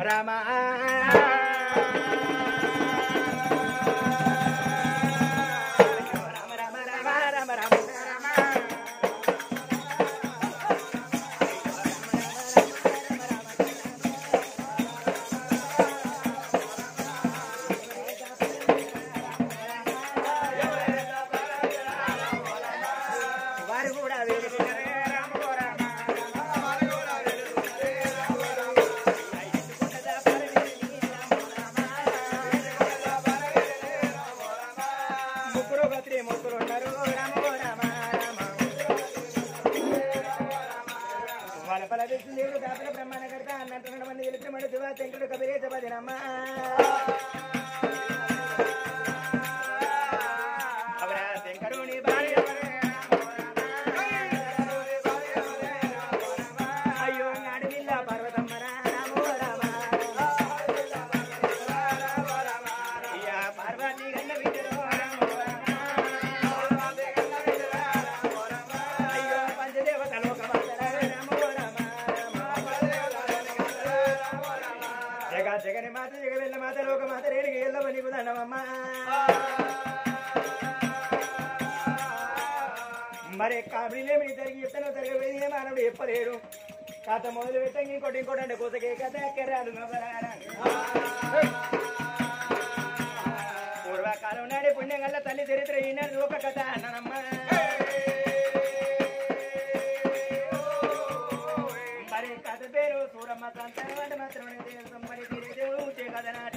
రామా జగని మాత జగవెల్ల మాత లోక మాత రేడికి ఎల్లవని కుదన్నమమ్మ మరి కాబిలేమి జరిగి ఎత్తనో జరగవేది మానవుడు చెప్పలేడు కథ మొదలు పెట్టండి ఇంకోటి అంటే కోసకే కథ ఎక్కరాలు పూర్వకాలం నాడే పుణ్యం గల్ల తల్లి చరిత్ర ఈనాడు లోక కథ అన్ననమ్మ మరి కథ పేరు సూరమ్మ సంతానం అంటే మాత్రం మరి దేవుడు కథనాట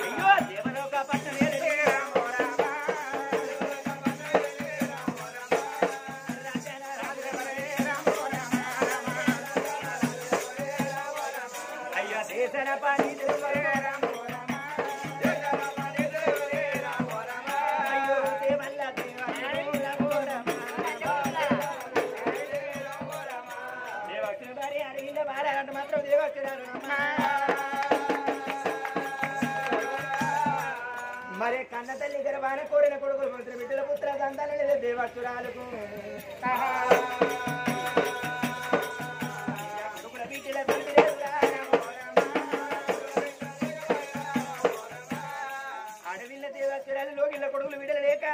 అయ్యో దేవలోక పట్టణ అయ్యో దేశన పాని మరి కన్న తల్లి గర్భాన కోరిన కొడుకులు పుత్ర బిడ్డల పుత్ర సంతానం లేదా దేవస్తురాలకు అడవిల్ల దేవస్తురాలు లోగిళ్ళ కొడుకులు విడల లేక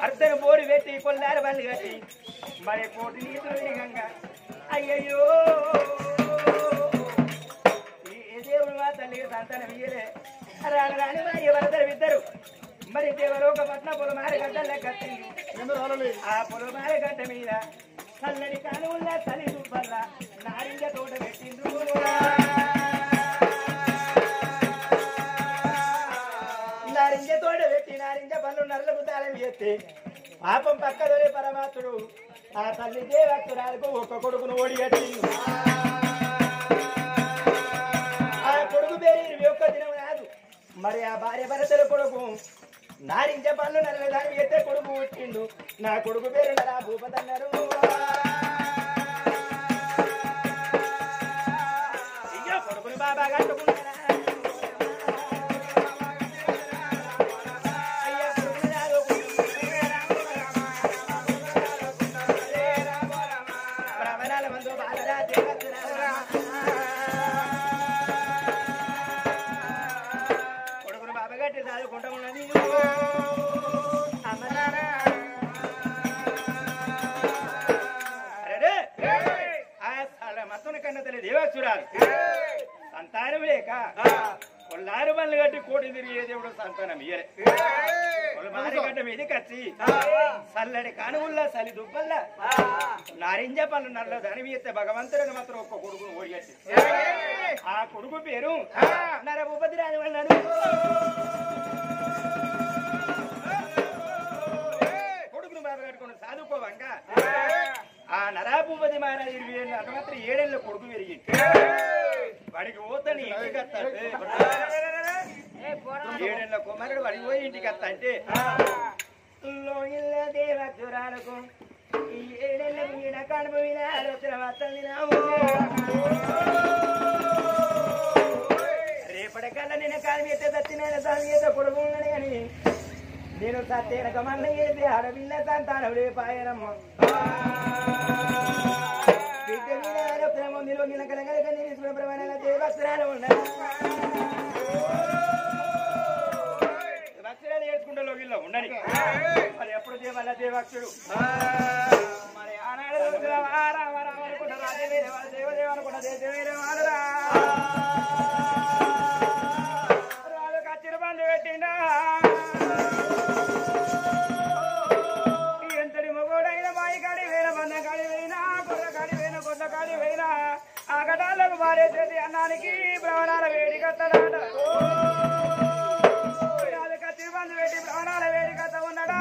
భర్తను బోడి పెట్టి కొల్లారు బండ్లు కట్టి మరి కోటి నీతులు గంగా అయ్యయ్యో దేవుడు మా తల్లికి సంతానం ఇయ్యలే రాని రాని మా ఎవరిద్దరు ఇద్దరు మరి దేవలోక పట్ల పొలమార గడ్డల కట్టింది ఆ పొలమార గడ్డ మీద చల్లని కానువుల తల్లి దుబ్బల్ల నారింజ తోట పెట్టిండ్రు నారింజ తోట పెట్టి నారింజ పళ్ళు నల్లకు తాళం ఎత్తి పాపం పక్కదోలే పరమాత్ముడు ఆ తల్లి దేవత్తురాలకు ఒక్క కొడుకును ఓడిగట్టిండు ఆ కొడుకు పేరు 21 దినం రాదు మరి ఆ భార్య భర్తల కొడుకు నారింజ పళ్ళు నల్లదాని ఎత్తే కొడుకు పుట్టిండు నా కొడుకు పేరు నరా భూపతి అన్నారు అయ్యో కొడుకుని బాబా కట్టుకున్నారా దేవసురాలు సంతానం లేక కొల్లారు బండ్లు కట్టి కోటి తిరిగే దేవుడు సంతానం ఇయ్యలే మారిగడ్డ మీదకి వచ్చి చల్లడి కానువుల్లా చలి దుబ్బల్లా నారింజ పళ్ళు నల్ల దాని ఎత్తే భగవంతుడిని మాత్రం ఒక్క కొడుకును ఓడిగట్టి ఆ కొడుకు పేరు నరభూపతి రాని వాళ్ళను కొడుకును బాధ కట్టుకుని చదువుకోవంగా ఆ నరాభూపతి మహారాజు 20 ఏళ్ళు అటు మాత్రం 7 ఏళ్ళ కొడుకు పెరిగి వాడికి పోతని ఇంటికి వస్తాడు 7 ఏళ్ళ కుమారుడు వాడికి పోయి ఇంటికి వస్తా అంటే దేవచురాలకు 7 ఏళ్ళకు ఈడ కనుభవిన ఆలోచన వస్తుంది రేపటికల్లా నేను కాలు ఎత్తే తత్తిన దాని ఏదో కొడుకు ఉన్నది అని నేను సత్యనక మన్న ఏది అడవిల్ల సంతానం రేపాయనమ్మ బిడ్డ మీద ఆలోచన లోగిన కలగలక నేను సుబ్రహ్మణ్య దేవస్త్రాలు ఉన్నాయి అక్షరాలు వేసుకుంటే లోగిల్లో ఉండని మరి ఎప్పుడు దేవాల దేవాక్షుడు మరి ఆనాడు అనుకున్న దేవదేవ అనుకున్న దేవేరే వాడరా రాజు కచ్చిర బంధు పెట్టిండా ఎంతటి మొగోడైన బాయి కాడి వేల బంధ కాడి పోయినా కొత్త కాడి పోయినా కొత్త కాడి పోయినా ఆ గడాలకు మారేసేది అన్నానికి బ్రాహ్మణాల వేడి కత్తడాట తిరుబంధు పెట్టి ప్రాణాల వేడికత ఉన్నాడా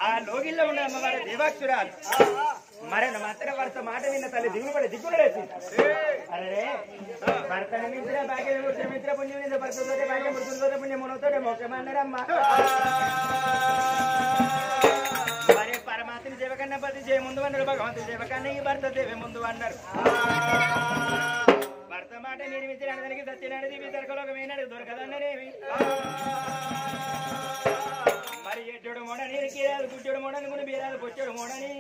ఆ లోగిల్లో ఉన్న అమ్మవారి దేవాక్షురాలు మరణ మాత్రం భర్త మాట విన్న తల్లి దిగులేసి అరే భర్తను మిత్ర భాగ్యం మిత్ర పుణ్యం మీద భర్తతో భాగ్యం మృతులతో పుణ్యం మనతో మోక్షమన్నారమ్మ మరి పరమాత్మని దేవకన్నా పతి చేయ ముందు అన్నారు భగవంతుని దేవకన్నా ఈ భర్త దేవే ముందు అన్నారు భర్త మాట నిర్మించిన దానికి సత్యనాడు దివి దొరకలోకమైనాడు దొరకదన్ననేమి మరి ఎడ్డు మొడని కీరాలు గుడ్డు మొడని గుని బీరాలు పొచ్చాడు మొడని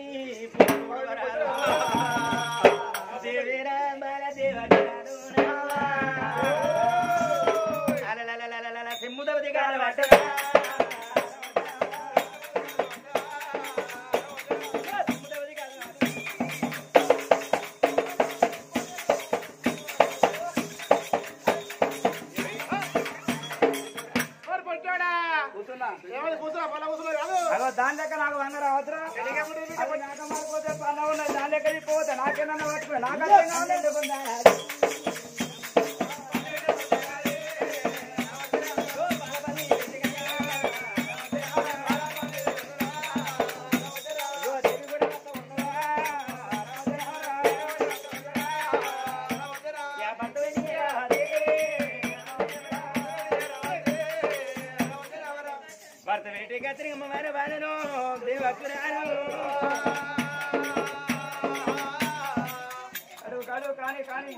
దేవేరా బాల దేవరాలు అలలలలలల సింహుదవ దిగాల వట్ట దాని లెక్క నాకు వంద రావచ్చురా మారిపోతే పన్న ఉన్నాయి దాని లెక్క పోతే నాకేమన్నా పట్టుకున్నా నాకు అర్థం కావాలి భర్త వేటి కత్తిరి అమ్మవారి బాలను దేవకురాలు అడుగు కాదు కానీ కానీ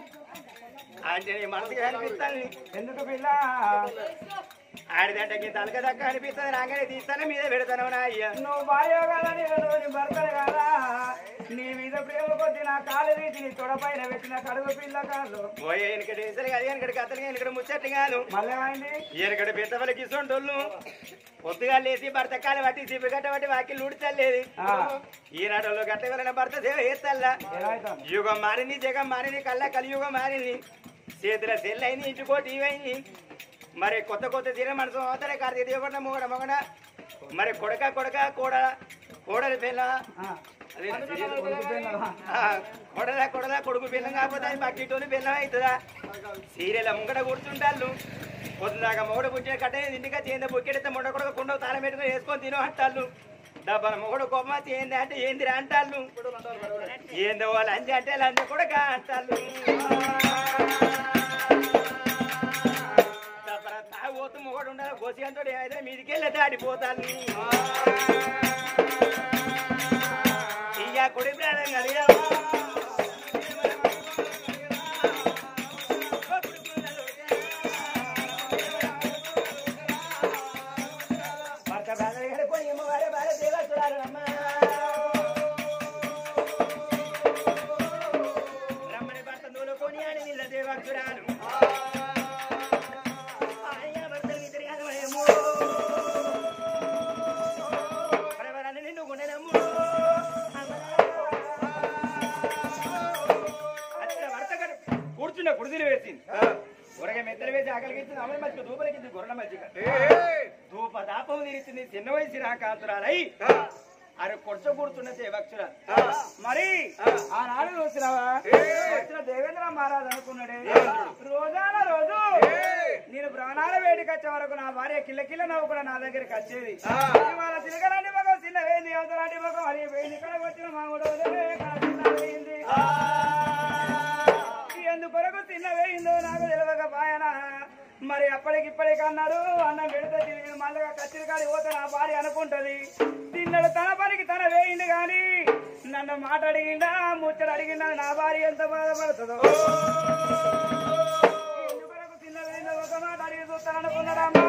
అంటే నీ మనసుకి అనిపిస్తాను ఎందుకు పిల్ల ఆడిదంటకి తలక దక్క అనిపిస్తుంది నాకనే తీస్తాను మీద పెడతాను నా అయ్య నువ్వు బాయో కదా నీ భర్తలు కదా నీ మీద ప్రేమ కొద్ది నా కాలు తీసి నీ తొడపైన పెట్టిన కడుగు పిల్ల కాదు పోయే వెనకటి ఇసలు కాదు వెనకటి కథలు వెనకటి ముచ్చట్లు కాదు మళ్ళీ ఏమైంది వెనకటి పెద్దవాళ్ళకి ఇస్తుంటోళ్ళు పొద్దుగా లేచి భర్త కాలు పట్టి సిబ్బు గట్ట పట్టి వాకిలు ఊడ్చలేదు ఈనాడులో గట్ట వెళ్ళిన భర్త సేవ చేస్తల్లా యుగం మారింది జగం మారింది కళ్ళ కలియుగం మారింది చేతుల సెల్లైంది ఇంటికో టీవైంది మరి కొత్త కొత్త తీర మనసు అవుతారే కార్తీక దేవడ మొగడ మొగడ మరి కొడక కొడక కోడలి పిల్ల కొడల కొడల కొడుకు పిల్లం కాకపోతే అది పక్కిటోని పిల్లం అవుతుందా సీరియల్ ముంగడ కూర్చుంటాళ్ళు పొద్దుదాకా మొగడ పుట్టిన కట్టే ఇంటికా చేంద బొక్కెడితే మొండ కొడక కుండ తాళం పెట్టుకుని వేసుకొని తిను అంటాళ్ళు డబ్బల మొగడు కొమ్మ చేంది అంటే ఏందిరా అంటాళ్ళు ఏందో వాళ్ళు అంజి అంటే లంజ కొడక అంటాళ్ళు తాగుతూ మొగడు ఉండాలి గోసి అంతో అయితే మీదికెళ్ళి దాడిపోతాను ఇయ్యా కొడి ప్రాణం కలిగా దేవసురాలు నిన్ను గుండెనమ్ము కూర్చున్న కుడిదిలు వేసింది ఊరగా మెత్తలు వేసి ఆకలికి ఇచ్చింది అమలు మధ్య దూపలకింది గొర్రెల మధ్యగా ధూప దాపం తీరించింది చిన్న వయసు రాకాంతురాలై అరే కొడుచ కూర్చున్న దేవక్షుర మరి ఆనాడు చూసినావా వచ్చిన దేవేంద్ర మహారాజ్ అనుకున్నాడే రోజాన రోజు నేను ప్రాణాల వేడికి వచ్చే వరకు నా భార్య కిల్ల కిల్ల నవ్వుకున్నా నా దగ్గరికి వచ్చేది ఇవాళ తిరగలాంటి మొగం చిన్న వేయింది అవతలాంటి మొగం అది వేయింది ఇక్కడ వచ్చిన మామూడు వేయింది ఎందుకొరకు చిన్న వేయిందో నాకు తెలియక పాయన మరి అప్పటికిప్పటికి అన్నాడు అన్నం పెడితే తిరిగి మళ్ళీ కచ్చిరి కాడి పోతే నా భార్య అనుకుంటది తిన్నడు తన పనికి తన వేయింది గాని నన్ను మాట అడిగిందా ముచ్చట అడిగిందా నా భార్య ఎంత బాధపడుతుందో ఎందుకొరకు చిన్న వేయిందో ఒక మాట అడిగి చూస్తాను అనుకున్నాడమ్మా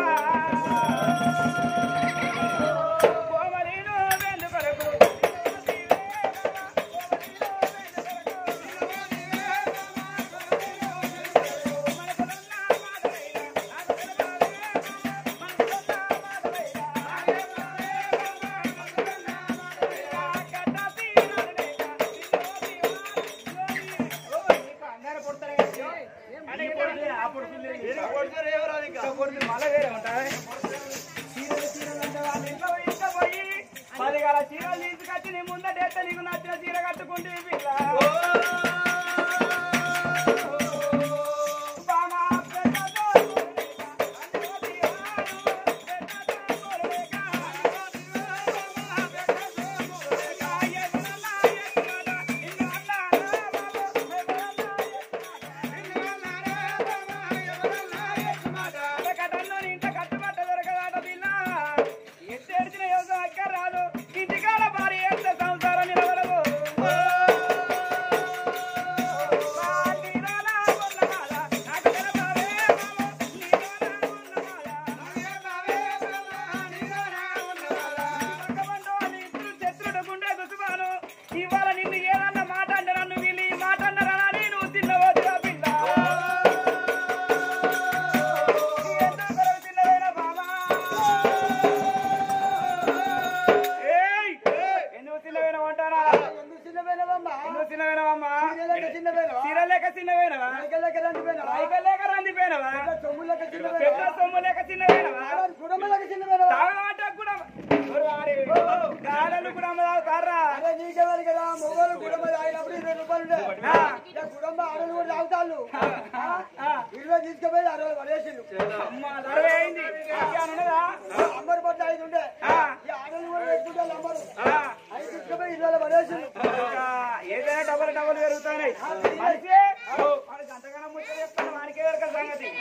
ఏదైనా డబ్బులు డబ్బులు పెరుగుతాయి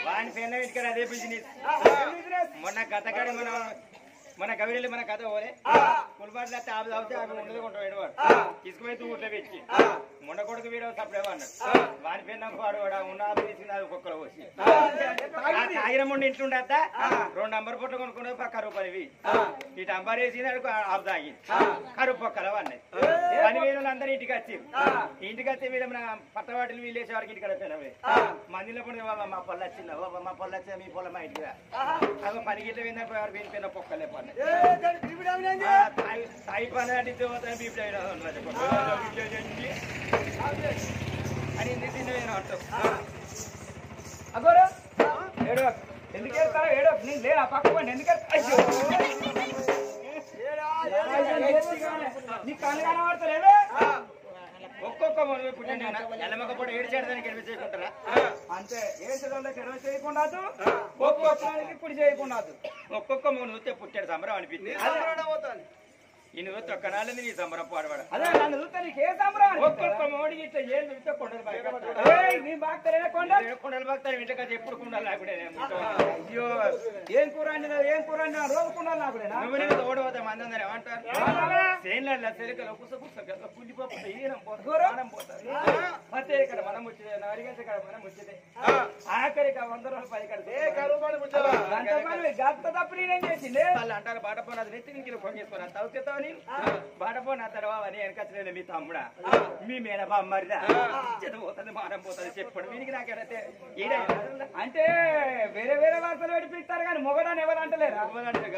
వాని పెన్న వీటికి అదే బిజినెస్ మొన్న కథకాడి మన కవిరెల్లి మన కథ పోలే కులబాట్లు అయితే ఆపు తాగితే ఆమె ఉండదు కొంటాడు ఎడవాడు తీసుకుపోయి ఊట్లో పెట్టి మొన్న కొడుకు వీడో తప్పేవా అన్నాడు వాని పెన్న వాడు ఉన్న ఆపు తీసుకుని అది ఒక్కొక్కరు పోసి ఆయిరం ఉండి ఇంట్లుండద్దా 2 నంబర్ పొట్ట కొనుక్కున్నది పక్క రూపాయలు ఇటు అంబారు వేసింది ఆపు తాగి కరువు పక్కల అన్నది పని వేలు అందరూ ఇంటికి వచ్చారు ఇంటికి వస్తే వీళ్ళ మన పట్టవాటిని వీళ్ళేసే వారికి ఇంటికి పెనవే మందిలో పడి మా పొల్ల వచ్చిందా మా పొల్ల వచ్చా మీ పొల్ల మా ఇంటికి అవి పని గిట్ల విందా వాడు వీని పెన్న పొక్కలే పని సాయి పని అడిగితే బీపీ అని తిన్న అంటావు అగోరా ఏడో ఎందుకు వెళ్తారా ఏడో నేను లేనా పక్కపండి ఎందుకు నీ కళ్ళు కనబడతలేవే ఒక్కొక్క మొదలు పుట్టిన ఎల్లమక పూట ఏడు చేయడానికి ఎడవ చేయకుంటారా అంతే ఏడ్చడానికి ఎడవ చేయకుండా ఒక్కొక్కడానికి ఇప్పుడు చేయకుండా ఒక్కొక్క మూడు చూస్తే పుట్టాడు సంబరం అనిపించింది ఈ నువ్వు తొక్కనాలి నీ సంబరం పాడవాడు అదే నన్ను చూస్తే నీకు ఏ సంబరం ఒక్కొక్క మోడి ఇట్లా ఏం చూస్తే కొండలు బాగుతారు కొండలు బాగుతారు ఇంటికి ఎప్పుడు కుండాలి నాకుడే అయ్యో ఏం కూర ఏం కూర రోజు కుండాలి నాకుడే నువ్వు నేను తోడవుతా మంది అందరూ ఏమంటారు సేన్ల చెలికలు కుస కుస కుల్లిపోతుంది ఈనం పోతాం పోతారు అంతే ఇక్కడ మనం ముచ్చే నాడిగంటే కడపన ముచ్చతే ఆఖరికి 100 రూపాయలు కడితే గంట తప్పు నేనేం చేసింది వాళ్ళు అంటారు బాటపోను అది నెత్తి నుంచి పొంగేసుకున్నా తవ్వుతావని బాటపోను అంటారు అని వెనకచ్చలేదు మీ తమ్ముడా మీ మేనమా మరిదా పోతుంది మానం పోతుంది చెప్పండి వీనికి నాకేనైతే అంటే వేరే వేరే వార్తలు పెడిపిస్తారు కానీ మొగడాన్ని ఎవరు అంటలేరా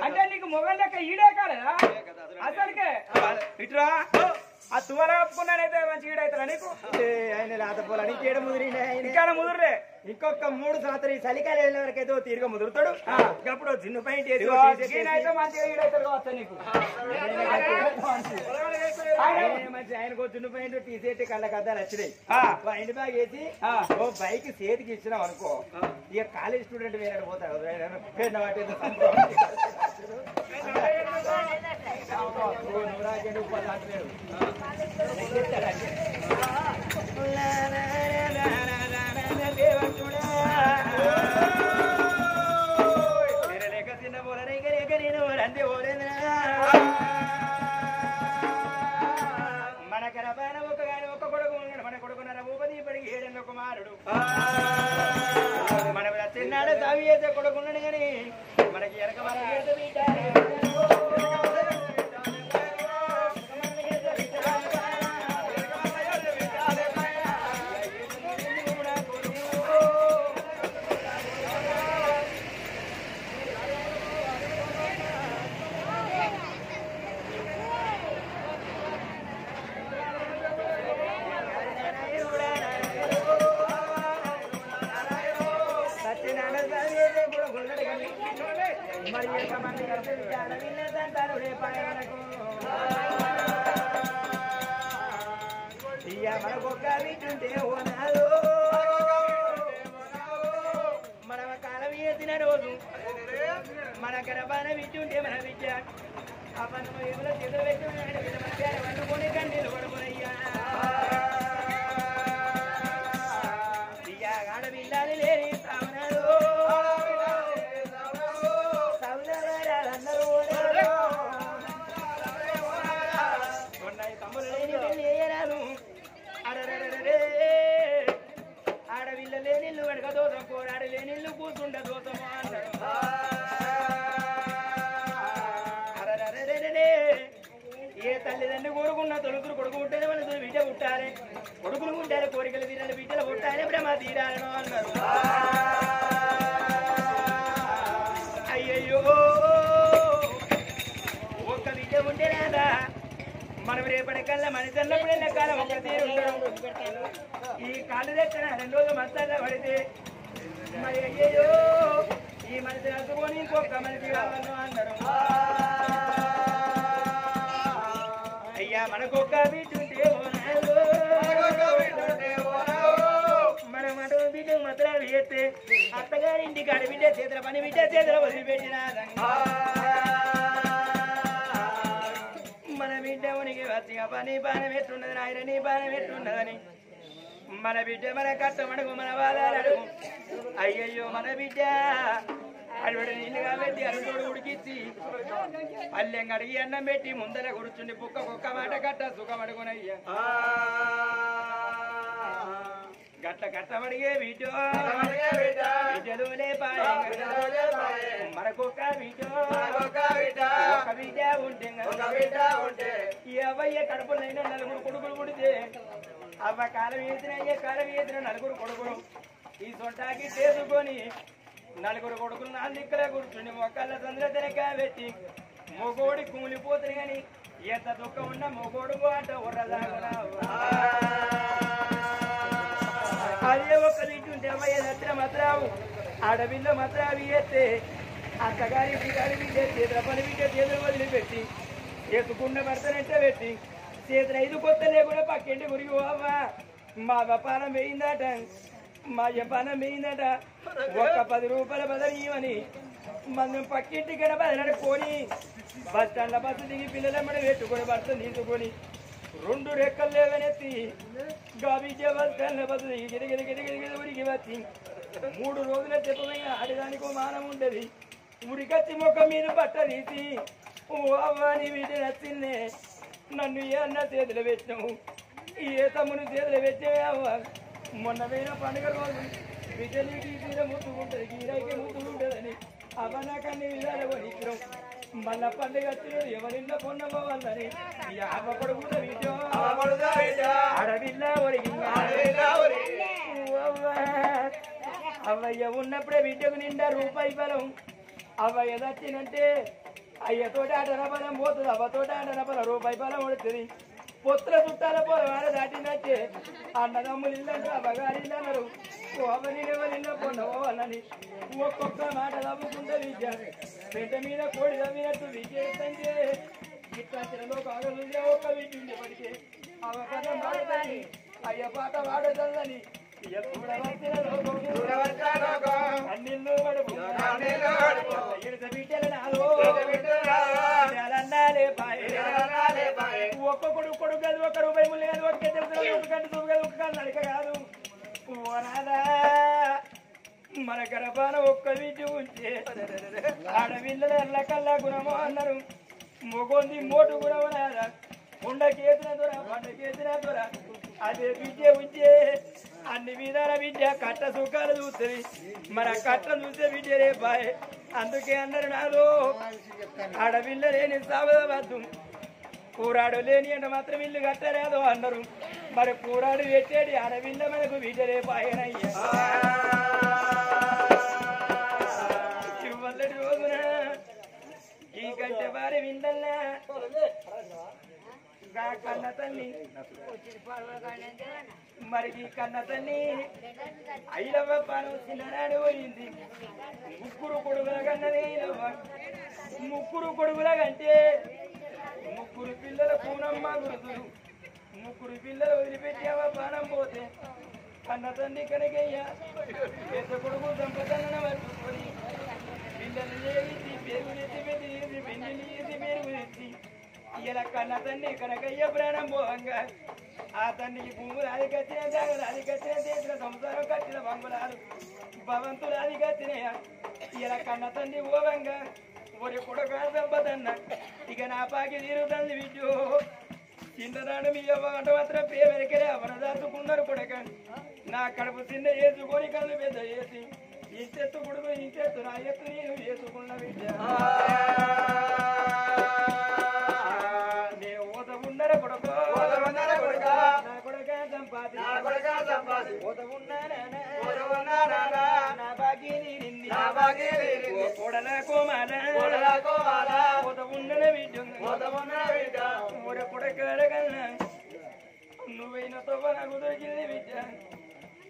అంటే నీకు మొగల్ లెక్క ఈడే కాలేదా అసలుకే ఇట్రా ఆ తువల కప్పుకున్నానైతే మంచి ఈడైతారా నీకు ఆయన రాతపోలా నీకు ఏడ ముదిరినే ఇంకా ముదురులే ఇంకొక 3 సంవత్సరాలు చలికాలం వరకైతే తీరుగా ముదురుతాడు అప్పుడు జిన్ను పైన అయితే మంచిగా ఈడైతాడు కావచ్చు నీకు మంచి ఆయనకు జిన్ను పైన టీషర్ట్ కళ్ళకి అద్దాలు వచ్చినాయి ఇంటి బ్యాగ్ వేసి ఓ బైక్ చేతికి ఇచ్చినాం అనుకో ఇక కాలేజ్ స్టూడెంట్ వేరే పోతాడు మన కరపాన ఒక గాని ఒక్క కొడుకు ఉన్నాడు మన కొడుకున్న భూపతి ఇప్పటికి 7 కుమారుడు మన చిన్నాడు తావి అయితే కొడుకున్నాడు కానీ మనకి వెనక మన మనకొక్క వింటుంటే ఓనాలు మన కాలం ఎత్తిన రోజు మన గర్భాన వింటుంటే మన విద్య ఆ పన్ను ఎదురు చేతులు పెట్టి వండుకొని కండీలు పడుకునయ్యా ఆడపిల్లని లేని సావనాలు తమ్ముడు లేని పెళ్లి వేయరాను ఆడవిల్ల లేనిల్లు వెనక దోసం పోరాడు లేనిల్లు కూర్చుండ దోసము అన్నాడు ఏ తల్లిదండ్రి కోరుకున్న తొలుగురు కొడుకు ఉంటేనే మన బిడ్డ పుట్టాలి కొడుకులు పుట్టాలి కోరికలు తీరాలి బిడ్డలు పుట్టాలి బ్రహ్మ తీరాలను అన్నారు అయ్యయ్యో ఒక్క బిడ్డ ఉంటేనేదా మనం రేపటి కల్లా మనిషి అన్నప్పుడే లెక్కాల ఒక తీరు ఈ కాళ్ళు తెచ్చిన 2 రోజులు మస్తాగా పడితే మరి అయ్యయ్యో ఈ మనిషి నడుచుకొని ఇంకొక మనిషి కావాలను అన్నారు అయ్యా మనకొక్క బిడ్డుంటే మనం అటు బిడ్డ మాత్రం చేస్తే అత్తగారింటికి అడబిడ్డ చేతుల పని బిడ్డ చేతుల వదిలిపెట్టిన మన బిడ్డ ఉనికి వచ్చి పని బాణం ఎట్టున్నదని ఆయన నీ బాణం ఎట్టున్నదని మన బిడ్డ మన కట్టమడుగు మన బాధాలు అడుగు అయ్యయ్యో మన బిడ్డ అడుగుడు నీళ్ళుగా పెట్టి అరుతోడు ఉడికిచ్చి పల్లెం కడిగి అన్నం పెట్టి ముందర కూర్చుండి కుక్క మాట కట్ట సుఖమడుగునయ్యా గట్ట కట్టబడిగే వీటో బిడ్డలు మనకొక్క వీటో ఒక బిడ్డ ఉంటే ఈ అవ్వయ్య కడుపులైనా 4 కొడుకులు పుడితే అవ్వ కాలం వేసిన అయ్యే కాలం వేసిన 4 కొడుకులు ఈ సొంటాకి చేసుకొని 4 కొడుకులు 4 దిక్కులే కూర్చుని మొక్కల తొందర తెరక పెట్టి మొగోడి కూలిపోతుంది కానీ ఎంత దుఃఖం ఉన్న మొగోడు ఆట ఉర్రదాగునా అదే ఒక్క తింటుంటే అవ్వయ్య దత్ర మాత్రావు ఆడపిల్ల మాత్రావి ఎత్తే అత్తగారి బిడ్డారి బిడ్డ చేతుల పని బిడ్డ చేతులు వదిలిపెట్టి ఎత్తుకున్న భర్తనంటే పెట్టి చేతులు 5 కొత్త లేకుండా పక్కింటి గురికి పోవా మా పానం వేయిందట మా పానం వేయిందట ఒక్క 10 రూపాయల బదులు ఇవ్వని మనం పక్కింటి గడ బదలడు పోని బస్ స్టాండ్ల బస్సు దిగి పిల్లలమ్మడి పెట్టుకొని భర్త తీసుకొని 2 రెక్కలు లేవనెత్తి గాబీజే బస్ స్టాండ్ల బస్సు దిగి గిరిగిరి ఉరికి వచ్చి 3 రోజుల చెప్పబోయిన ఆడదానికి మానం ఉండేది ఉరికచ్చి ముఖం మీద బట్ట తీసి ఓ అవ్వ నీ వీటి నచ్చిందే నన్ను ఏ అన్న చేతులు పెట్టినావు ఏ తమ్మును చేతులు పెట్టే అవ్వ మొన్న వేల పండుగ రోజు బిడ్డలికి తీర ముట్టుకుంటుంది గీరైకి ముట్టుకుంటుందని అవనాకాన్ని విధాలు కొనిచ్చినాం మళ్ళా పండుగ వచ్చినది ఎవరిన్న పొన్నమ్మ వాళ్ళని అవ్వ కొడుకున్న విద్యో అడవిల్లా అవ్వయ్య ఉన్నప్పుడే బిడ్డకు నిండా రూపాయి బలం అవ్వయ్య దచ్చినంటే అయ్యతోటి ఆటన బలం పోతుంది అవ్వతోటి ఆటన బలం రూపాయి బలం పడుతుంది పొత్తుల చుట్టాల పొలం ఆడ దాటినట్టే అన్నదమ్ములు ఇల్లంటే అవ్వగారి ఇల్లు అన్నారు అవని ఎవరిల్లో పొందవాలని ఒక్కొక్క మాట తవ్వుకుంటే విద్య పెంట మీద కోడి తవ్వినట్టు విజయంటే ఇట్లా కాగలు ఒక్క విద్య పడితే అవకాశం వాడదని అయ్య పాట వాడదని అన్నిళ్ళు పడుపు బిడ్డలు ఒక్క కొడుకు కొడుకు కాదు ఒక్క రూపాయి ముళ్ళు కాదు ఒక్క తెలుసు ఒక గంట చూపు కాదు ఒక్క కాదు నడక కాదు మన గర్భాన ఒక్క విద్య ఉంటే ఆడపిల్లలు ఎల్లకల్లా గుణమో అన్నారు మొగొంది మోటు గుణమనారా ఉండకేసిన దొర పండకేసిన దొర అదే విద్య ఉంటే అన్ని విధాల విద్య కట్ట సుఖాలు చూస్తుంది మన కట్ట చూస్తే విద్య రే బాయ్ అందుకే అన్నారు నాలో ఆడపిల్ల లేని సావద్దు కూరాడు లేని అంటే మాత్రం ఇల్లు కట్టరాదు అన్నారు మరి కూరాడు పెట్టేది ఆడపిల్ల మనకు విద్య రే బాయనయ్యా వల్లటి రోజున ఈ కంటే వారి విందల్లా కన్న తల్లి మరి ఈ కన్న తల్లి ఐలవ్వ పానం చిన్ననాడు పోయింది ముగ్గురు కొడుకుల కన్నది ఐలవ్వ ముగ్గురు కొడుకుల కంటే ముగ్గురు పిల్లల పూనమ్మ గురుతులు ముగ్గురు పిల్లలు వదిలిపెట్టి అవ్వ పానం పోతే కన్న తల్లి కనకయ్య పెద్ద కొడుకు దంపతన్న పట్టుకొని పిల్లలు చేసి పేరునెత్తి పెట్టి పెళ్లి చేసి పేరునెత్తి ఇలా కన్న తండ్రి కనకయ్య ప్రాణం పోవంగా ఆ తండ్రికి భూములు అది కట్టిన జాగలు అది కట్టిన చేసిన సంసారం కట్టిన బంగులాలు భవంతులు అది కట్టినయా ఇలా కన్న తండ్రి పోవంగా ఒరి కొడుకు సంపదన్న ఇక నా పాకి తీరుతుంది విద్యో చిన్ననాడు మీ అవ్వంట మాత్రం పేమెరికలే అవన దాచుకున్నారు కొడక నా కడుపు చిన్న వేసుకొని కళ్ళు పెద్ద చేసి ఇంచెత్తు కొడుకు ఇంచెత్తు నా ఎత్తు నేను వేసుకున్న విద్య నువ్వైనా తవ్వ నాకు దొరికింది విద్య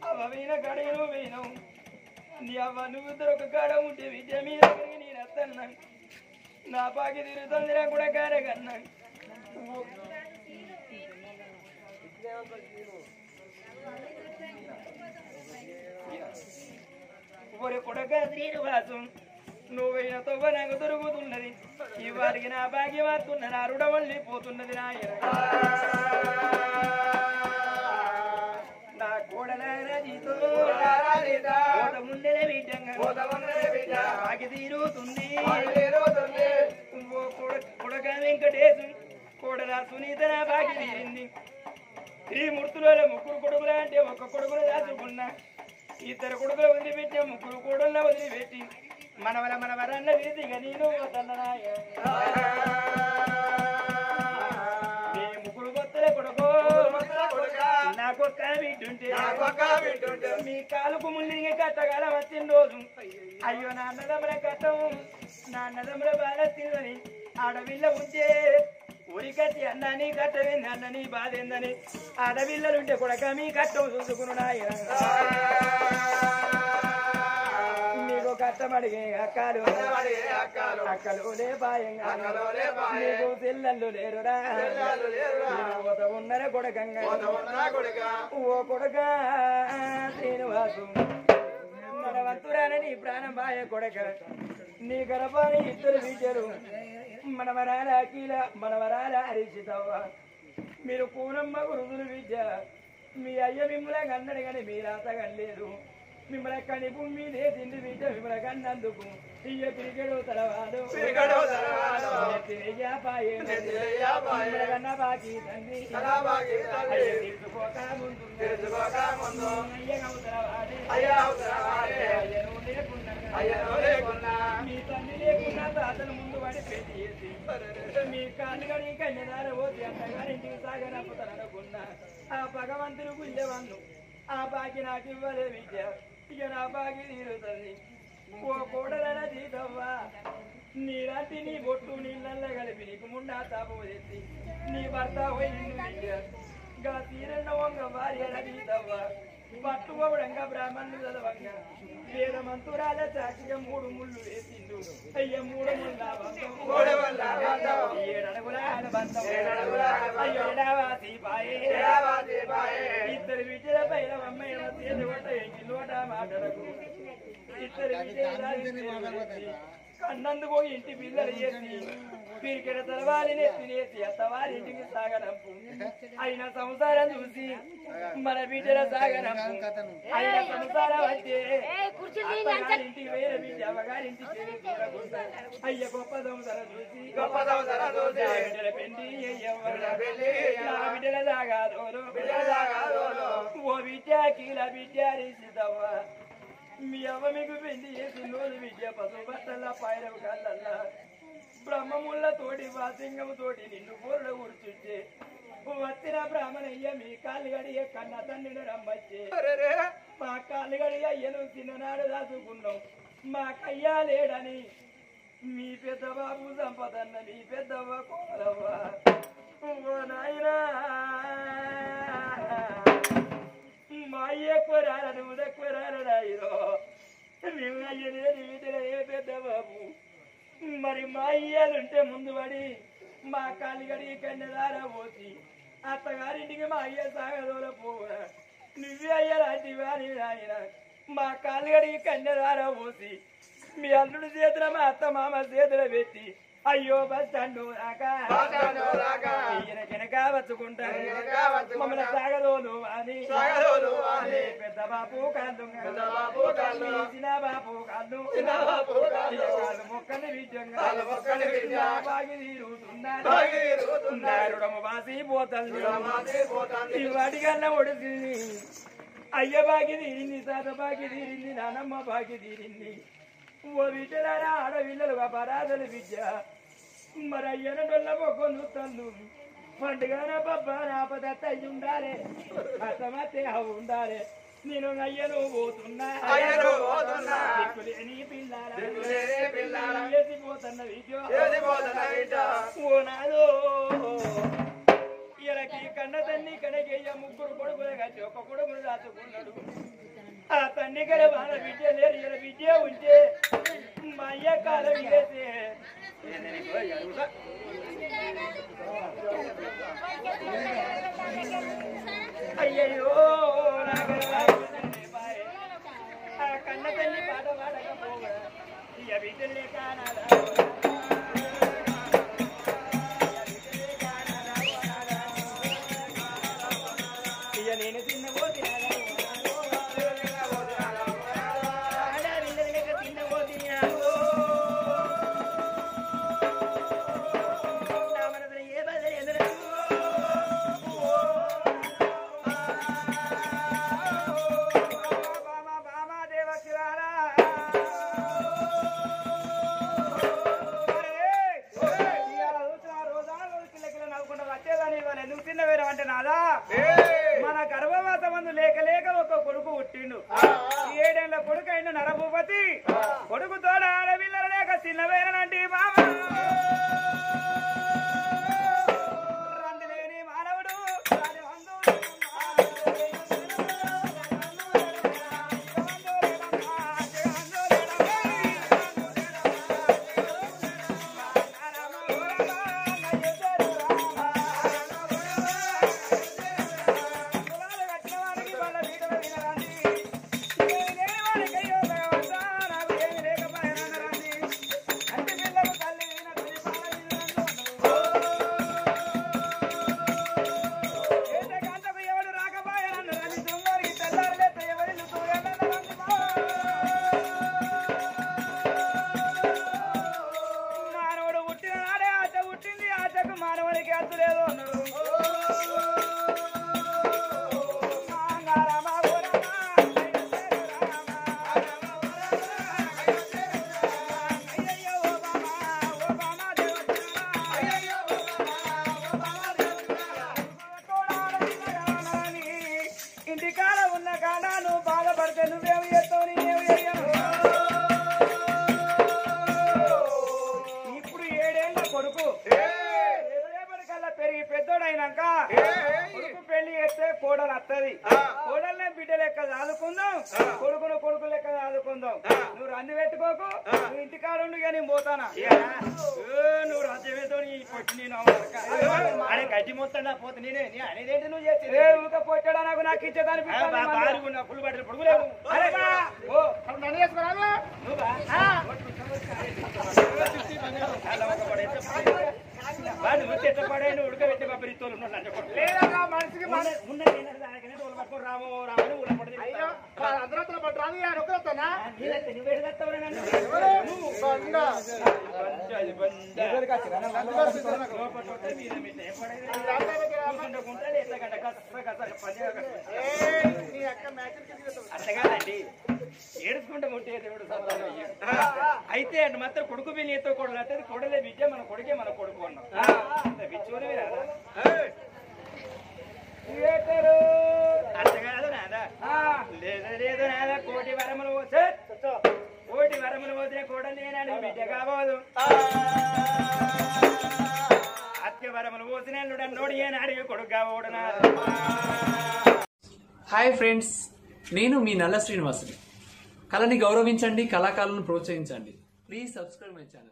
అవైన గడి నువ్వైనావు నీ అవ్వ నువ్వు దొరక కాడ ఉంటే విద్య మీ దగ్గరికి నేను వస్తున్నా నా పాకి తిరుగుతుంది నా కూడా కారగన్నా ఒరే కొడక శ్రీనివాసం నువ్వైన తవ్వ నాకు దొరుకుతున్నది ఇవారికి నా భాగ్యం వస్తున్న నా రుడవల్లి పోతున్నది నాయన నా కోడల రజితో ముందరే విధంగా ఆగి తీరుతుంది కొడక వెంకటేశు కోడల సునీత నా భాగ్య తీరింది త్రిమూర్తులలో ముగ్గురు కొడుకులు అంటే ఒక్క కొడుకులు దాచుకున్నా ఇద్దరు కొడుకులు వదిలిపెట్టి ముగ్గురు కోడళ్ళ వదిలిపెట్టి మనవరన్న వీధిగా నేను నీ ముగ్గురు కొత్తలే కొడుకో నాకొక్క బిడ్డుంటే మీ కాలుకు ముందు కట్టగల వచ్చిన రోజు అయ్యో నా అన్నదమ్ముల కట్టం నా అన్నదమ్ముల బాధ తిందని ఆడవిల్ల ఉంటే ఉరికట్టి అన్నని కట్టవేంది అన్నని బాధ ఏందని ఆడవిల్లలుంటే కొడక మీ కట్టం చూసుకును నాయన నీకు కట్టమడిగే అక్కలు అక్కలు లే పాయంగా నీకు పిల్లలు లేరురా ఉన్నరే కొడకంగా ఓ కొడక శ్రీనివాసు మన వంతురాని ప్రాణం బాయ కొడక నీ గర్భాన్ని ఇద్దరు విద్యరు మనవరాల అఖిల మనవరాల హరిషితవ్వ మీరు పూనమ్మ గురుదులు విద్య మీ అయ్య మిమ్మల్ని కన్నడు కానీ మీరు అతగలేదు మిమ్మల్ని కని భూమి తిండి విద్య మిమ్మల్ని కన్నందుకు ఇయ్య క్రికెడు తలవాడు కన్న బాకీ తండ్రి తెలుసుకోక ముందు మీ తండ్రి లేకున్నా తాతను ముందు వాడి పెళ్లి చేసి మీ కాళ్ళు కడి కన్యదార పోతే అన్నగారింటికి సాగనప్పుతాననుకున్నా ఆ భగవంతుడు గుండెవన్ను ఆ బాకి నాకు ఇవ్వలే విద్య ఇక నా బాకి తీరుతుంది ఓ కోడలన జీతవ్వా నీలాంటి నీ బొట్టు నీళ్ళల్లో కలిపి నీకు ముండా తాప తెచ్చి నీ భర్త పోయి నిన్ను విద్య గా తీరన్న వంగ భార్య జీతవ్వా పట్టుకోవడంగా బ్రాహ్మణులు చదవంగా వేద మంతురాల చాటిగా 3 ముళ్ళు వేసిండు అయ్య 3 ముళ్ళ ఏడడుగుల ఇద్దరు విద్యల పైన అమ్మాయి నోట మాటలకు ఇద్దరు విద్య కన్నందుకు ఇంటి పిల్లలు చేసి పీరికెడ తలవారిని తినేసి అత్తవారింటికి సాగనంపు అయిన సంసారం చూసి మన బిడ్డల సాగనంపు అయిన సంసారం అంటే అత్తగారింటికి వేరే బిడ్డ అమ్మగారింటికి అయ్య గొప్ప సంసారం చూసి బిడ్డల పెండి బిడ్డల సాగాదోలు ఓ బిడ్డ కీల బిడ్డ రీసిదవ్వ మీ అమ్మ మీకు పెళ్లి చేసి నోరు విద్య పశువు బట్టల్లా పాయరవు కాళ్ళల్లా బ్రహ్మముళ్ళ తోటి వాసింగం తోటి నిన్ను కూరలో కూర్చుంటే వచ్చిన బ్రాహ్మణయ్య మీ కాళ్ళు గడియ కన్న తండ్రిని రమ్మచ్చే మా కాళ్ళు గడియ అయ్యను చిన్ననాడు దాచుకున్నాం మా కయ్యా లేడని మీ పెద్ద బాబు సంపదన్న మీ పెద్దవ్వ కోలవ్వ ఓ నాయనా మా ఎక్కువ రారా నువ్వు ఎక్కువ రారాయిరో మేము అయ్యనే వీటిలో ఏ పెద్ద బాబు మరి మా అయ్యాలుంటే ముందు పడి మా కాలిగడి కన్నెదారా పోసి అత్తగారింటికి మా అయ్య సాగదోల పోవురా నువ్వే అయ్యలాంటి వారి ఆయన మా కాలిగడి కన్నెదారా పోసి మీ అల్లుడు చేతుల మా అత్త మామ చేతుల పెట్టి అయ్యో బస్ స్టాండు వెనక వచ్చుకుంటా మమ్మల్ని సాగదోలు అని పెద్ద బాపు కాళ్ళు చిన్న బాపు కాళ్ళు మొక్కని విద్యంగా బాగి తీరుతున్నారు బాసి పోతుంది వాటికన్నా ఒడిసింది అయ్య బాగి తీరింది తాత బాగి తీరింది నానమ్మ బాగి తీరింది ఓ బిడ్డలారా ఆడపిల్లలుగా పరాదలు విద్య మరి అయ్యన డొల్ల మొక్కొందు తల్లు పండుగన పబ్బా నాపదత్త అయ్యి ఉండాలి అసమతే అవి ఉండాలి నేను అయ్యను పోతున్నా నీ పిల్లారా వేసిపోతున్న విద్య ఓ నాదో ఇలాకి కన్న తన్ని కనకేయ 3 కొడుకులు కట్టి ఒక కొడుకును దాచుకున్నాడు ఆ తన్ని కడ వాళ్ళ విద్య లేరు ఇలా విద్య ఉంటే మా అయ్య కాలం వేసే అయ్యో ఆ కన్న తల్లి పాట పాడకపోవడా ఇక విద్యలే కానాలా ఇక నేను తిన్నబోతే మన గర్భవాసమందు లేక లేక ఒక కొడుకు పుట్టిండు 7 ఏళ్ల కొడుకు అయిన నరభూపతి కొడుకు తోడ ఆడపిల్లలు లేక చిన్నవేనండి మామ రందిలేని మానవుడు అంటే ఉన్న కాడ నువ్వు బాధపడితే నువ్వేమి చేస్తావు నేనేమి చెయ్యను. ఇప్పుడు 7 ఏళ్ళ కొడుకు రేపటికల్లా పెరిగి పెద్దోడైనాక కొడుకు పెళ్లి చేస్తే కోడలు వస్తుంది. కోడల్ని బిడ్డ లెక్క చదువుకుందాం, కొడుకును కొడుకు లెక్క చదువుకుందాం. నువ్వు రంది పెట్టుకోకు, నువ్వు ఇంటికాడ ఉండి కానీ నేను పోతానా. నువ్వు రాజ్యమేతో నేను అనే గడ్డి మొత్తం పోతే నేనే అనేదేంటి నువ్వు చేస్తే ఊక పొట్టడా నాకు ఇచ్చేదాన్ని ఫుల్ బట్టలు పొడుగులేవు. నన్ను చేసుకున్నాను ఎట్టపడాయి ఉడకబెట్టి బబ్బరి తోలు లేదా మనిషికి రాము రామని ఊడపడి అందరూ పట్టు రాదు ఒకరుతానా అట్టగాదండి ఏడుచుకుంటే ముట్టే దేవుడు సంతానం అయ్యాడు. అయితే అంటే మాత్రం కొడుకు బిల్లి ఎత్తో కొడలు అంటే కొడలే విద్య మన కొడుకే మన కొడుకు అన్నాం విచ్చోని అట్టగాదు నాదా లేదు లేదు నాదా కోటి వరములు పోతే కోటి వరములు పోతే కోడలు నేనాడు బిడ్డ కాబోదు. అత్య వరములు పోసిన నోడి ఏనాడు కొడుకు కాబోడు. హాయ్ ఫ్రెండ్స్, నేను మీ నల్ల శ్రీనివాసుని. కళని గౌరవించండి, కళాకారులను ప్రోత్సహించండి. Please subscribe my channel.